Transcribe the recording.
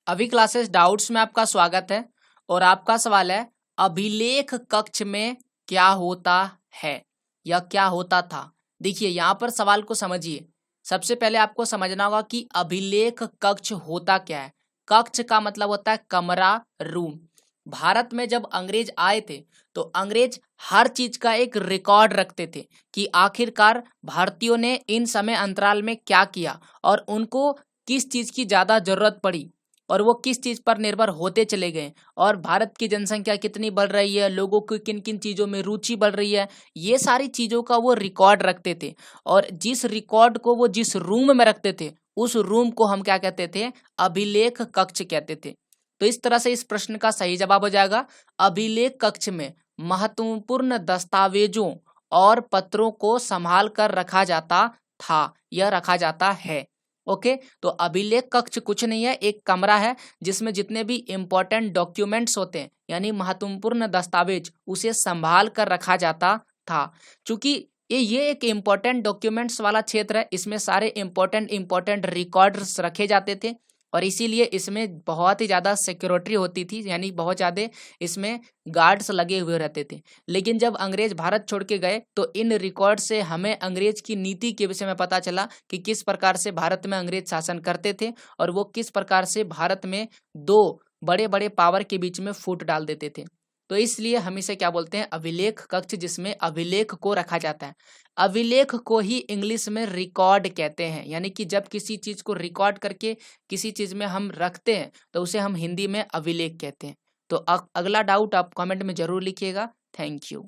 अभी classes doubts में आपका स्वागत है और आपका सवाल है अभिलेख कक्ष में क्या होता है या क्या होता था। देखिए यहाँ पर सवाल को समझिए। सबसे पहले आपको समझना होगा कि अभिलेख कक्ष होता क्या है। कक्ष का मतलब होता है कमरा, रूम। भारत में जब अंग्रेज आए थे तो अंग्रेज हर चीज का एक रिकॉर्ड रखते थे कि आखिरकार भारतीयों ने इन समय अंतराल में क्या किया और उनको किस चीज की ज्यादा जरूरत पड़ी और वो किस चीज पर निर्भर होते चले गए और भारत की जनसंख्या कितनी बढ़ रही है, लोगों की किन किन चीजों में रुचि बढ़ रही है, ये सारी चीजों का वो रिकॉर्ड रखते थे। और जिस रिकॉर्ड को वो जिस रूम में रखते थे उस रूम को हम क्या कहते थे, अभिलेख कक्ष कहते थे। तो इस तरह से इस प्रश्न का सही जवाब हो जाएगा अभिलेख कक्ष में महत्वपूर्ण दस्तावेजों और पत्रों को संभाल कर रखा जाता था या रखा जाता है। ओके, तो अभिलेख कक्ष कुछ नहीं है, एक कमरा है जिसमें जितने भी इंपॉर्टेंट डॉक्यूमेंट्स होते हैं यानी महत्वपूर्ण दस्तावेज उसे संभाल कर रखा जाता था। चूंकि ये एक इम्पोर्टेंट डॉक्यूमेंट्स वाला क्षेत्र है, इसमें सारे इंपॉर्टेंट रिकॉर्ड्स रखे जाते थे और इसीलिए इसमें बहुत ही ज़्यादा सिक्योरिटी होती थी, यानी बहुत ज़्यादा इसमें गार्ड्स लगे हुए रहते थे। लेकिन जब अंग्रेज भारत छोड़ के गए तो इन रिकॉर्ड से हमें अंग्रेज की नीति के विषय में पता चला कि किस प्रकार से भारत में अंग्रेज शासन करते थे और वो किस प्रकार से भारत में दो बड़े बड़े पावर के बीच में फूट डाल देते थे। तो इसलिए हम इसे क्या बोलते हैं, अभिलेख कक्ष, जिसमें अभिलेख को रखा जाता है। अभिलेख को ही इंग्लिश में रिकॉर्ड कहते हैं, यानी कि जब किसी चीज को रिकॉर्ड करके किसी चीज में हम रखते हैं तो उसे हम हिंदी में अभिलेख कहते हैं। तो अगला डाउट आप कमेंट में जरूर लिखिएगा। Thank you.